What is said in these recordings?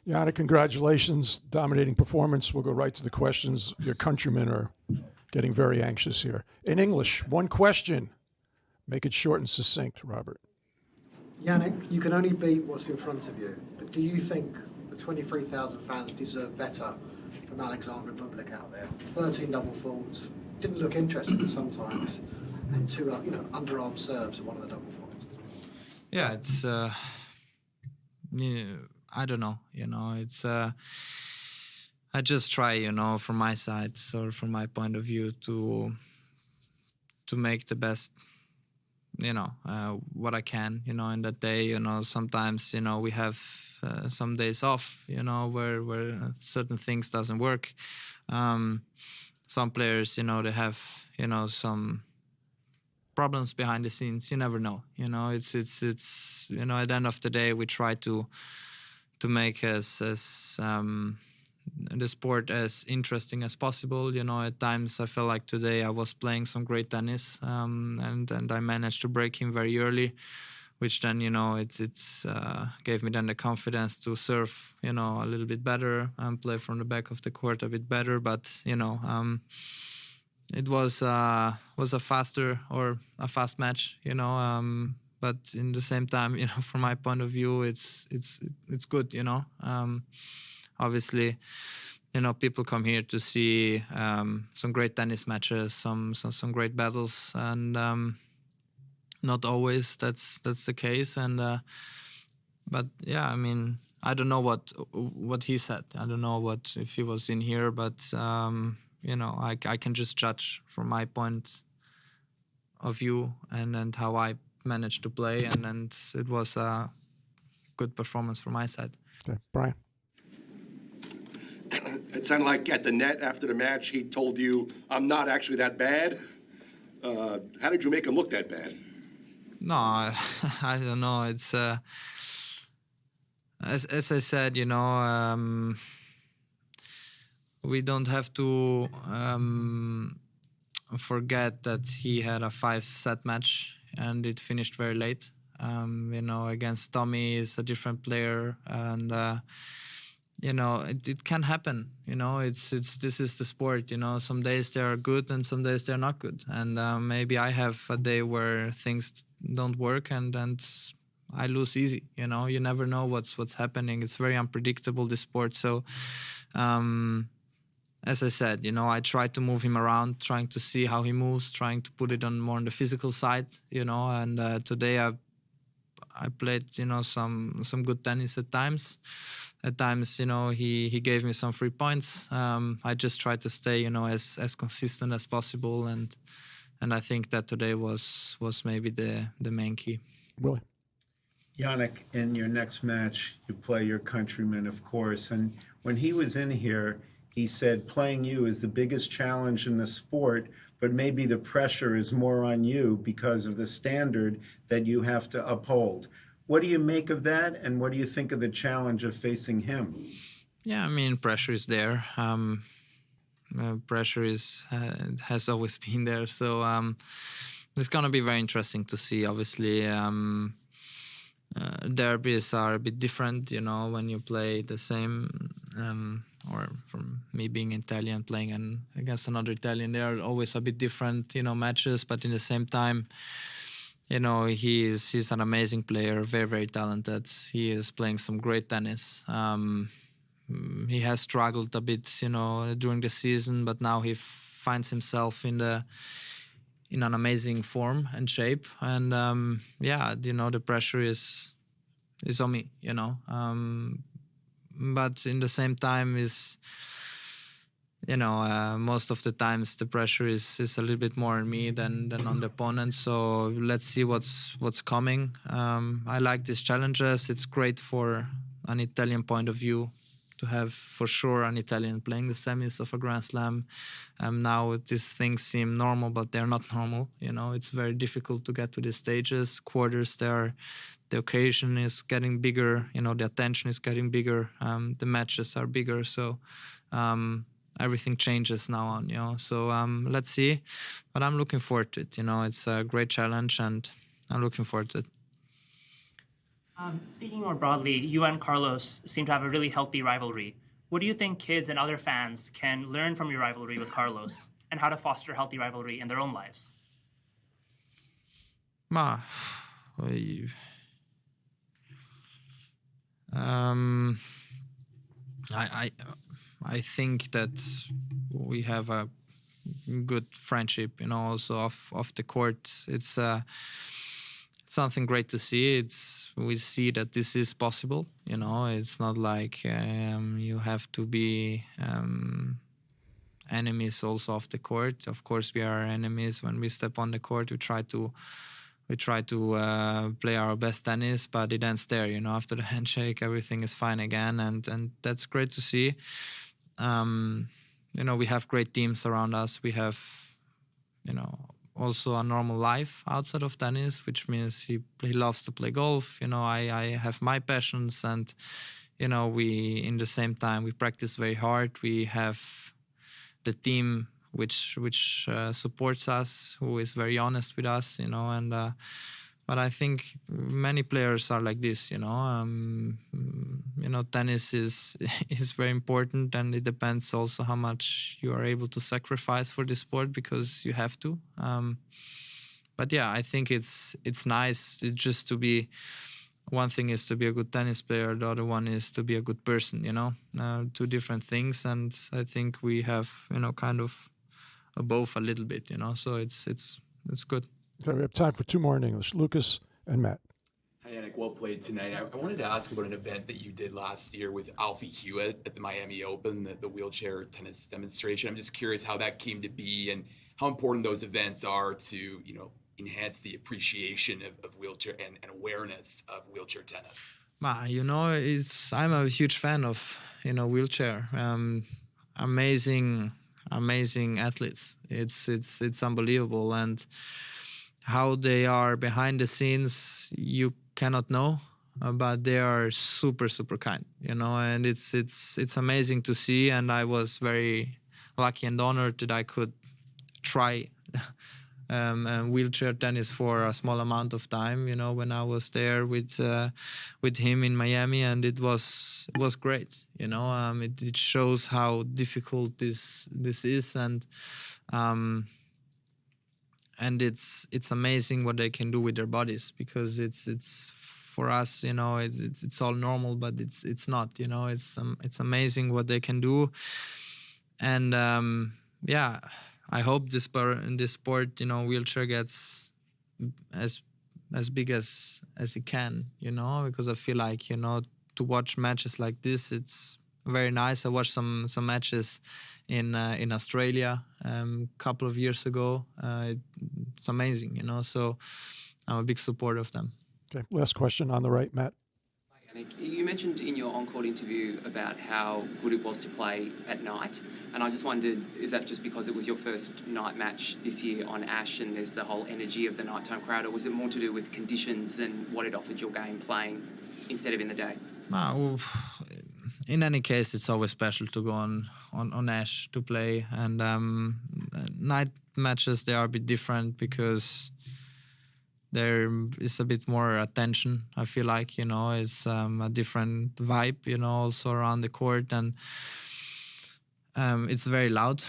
Jannik, congratulations. Dominating performance. We'll go right to the questions. Your countrymen are getting very anxious here. In English, one question. Make it short and succinct, Robert. Jannik, you can only beat what's in front of you, but do you think the 23,000 fans deserve better from Alexander Rublev out there? 13 double faults, didn't look interesting sometimes, and two underarm serves at one of the double faults. Yeah, it's I don't know, it's I just try, from my side, so from my point of view, to make the best, what I can, in that day. Sometimes, we have some days off, where certain things doesn't work. Some players, they have, some problems behind the scenes. You never know. It's at the end of the day, we try to make as the sport as interesting as possible. At times I felt like today I was playing some great tennis, and I managed to break him very early, which then it's gave me then the confidence to serve a little bit better and play from the back of the court a bit better. But it was a fast match, but in the same time, from my point of view, it's good, Obviously, people come here to see some great tennis matches, some great battles, and not always that's the case. And but yeah, I mean, I don't know what he said. I don't know if he was in here, but I can just judge from my point of view and how I managed to play, and it was a good performance from my side. Okay, Brian. It sounded like at the net after the match, he told you, "I'm not actually that bad." How did you make him look that bad? No, I don't know. It's as I said, we don't have to forget that he had a 5-set match and it finished very late. Against Tommy is a different player, and it can happen. This is the sport. Some days they are good and some days they're not good. And maybe I have a day where things don't work and I lose easy. You never know what's happening. It's very unpredictable, this sport. So, as I said, I try to move him around, trying to see how he moves, trying to put it more on the physical side. And today I played, some good tennis at times. At times, he gave me some free points. I just tried to stay, as consistent as possible, and I think that today was maybe the main key. Willie. Jannik, in your next match, you play your countryman, of course. And when he was in here, he said playing you is the biggest challenge in the sport, but maybe the pressure is more on you because of the standard that you have to uphold. What do you make of that, and what do you think of the challenge of facing him? Yeah, I mean, pressure is there. Pressure has always been there. So it's going to be very interesting to see. Obviously, derbies are a bit different, when you play the same, or from me being Italian, playing against another Italian, they are always a bit different, matches. But in the same time, he's an amazing player, very, very talented. He is playing some great tennis. He has struggled a bit, during the season, but now he finds himself in an amazing form and shape. And the pressure is on me, but in the same time is, most of the times the pressure is a little bit more on me than on the opponent. So let's see what's coming. I like these challenges. It's great for an Italian point of view to have, for sure, an Italian playing the semis of a Grand Slam. Now these things seem normal, but they're not normal. It's very difficult to get to these stages. Quarters, the occasion is getting bigger. The attention is getting bigger. The matches are bigger. So everything changes now on. So let's see. But I'm looking forward to it. It's a great challenge, and I'm looking forward to it. Speaking more broadly, you and Carlos seem to have a really healthy rivalry. What do you think kids and other fans can learn from your rivalry with Carlos, and how to foster healthy rivalry in their own lives? Ma, um, I I think that we have a good friendship, also off the court. It's something great to see. We see that this is possible. It's not like you have to be enemies also off the court. Of course, we are enemies when we step on the court. We try to play our best tennis, but it ends there. After the handshake, everything is fine again, and that's great to see. We have great teams around us. We have, also a normal life outside of tennis, which means he loves to play golf. I have my passions, and we in the same time we practice very hard. We have the team which supports us, who is very honest with us, and but I think many players are like this, tennis is very important, and it depends also how much you are able to sacrifice for the sport, because you have to. But yeah, I think it's nice just to be. One thing is to be a good tennis player, the other one is to be a good person, two different things, and I think we have, kind of both a little bit, so it's good. Okay, we have time for two more in English. Lucas and Matt. Hi, Jannik. Well played tonight. I wanted to ask about an event that you did last year with Alfie Hewitt at the Miami Open, the wheelchair tennis demonstration. I'm just curious how that came to be and how important those events are to, enhance the appreciation of wheelchair and awareness of wheelchair tennis. I'm a huge fan of, wheelchair. Amazing athletes. It's unbelievable, and how they are behind the scenes, you cannot know, but they are super kind, and it's amazing to see. And I was very lucky and honored that I could try wheelchair tennis for a small amount of time, when I was there with him in Miami, and it was great. It shows how difficult this is, and it's amazing what they can do with their bodies, because it's for us, it's all normal, but it's not. It's amazing what they can do, and yeah. I hope in this sport, wheelchair gets as big as it can, because I feel like, to watch matches like this, it's very nice. I watched some matches in Australia a couple of years ago. It's amazing, so I'm a big supporter of them. Okay, last question on the right, Matt. Jannik, you mentioned in your on-court interview about how good it was to play at night, and I just wondered, is that just because it was your first night match this year on Ash and there's the whole energy of the nighttime crowd, or was it more to do with conditions and what it offered your game playing instead of in the day? In any case, it's always special to go on Ash to play, and night matches, they are a bit different because there is a bit more attention. I feel like, it's a different vibe, also around the court, and it's very loud,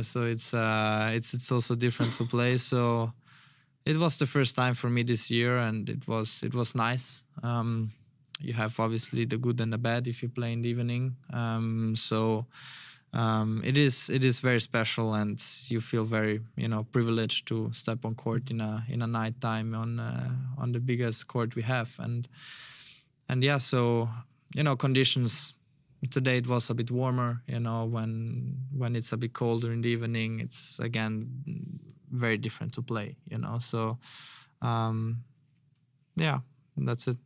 so it's also different to play. So it was the first time for me this year, and it was nice. You have obviously the good and the bad if you play in the evening. It is very special, and you feel very privileged to step on court in a night time on the biggest court we have, and yeah, so conditions today, it was a bit warmer, when it's a bit colder in the evening, it's again very different to play, so yeah, that's it.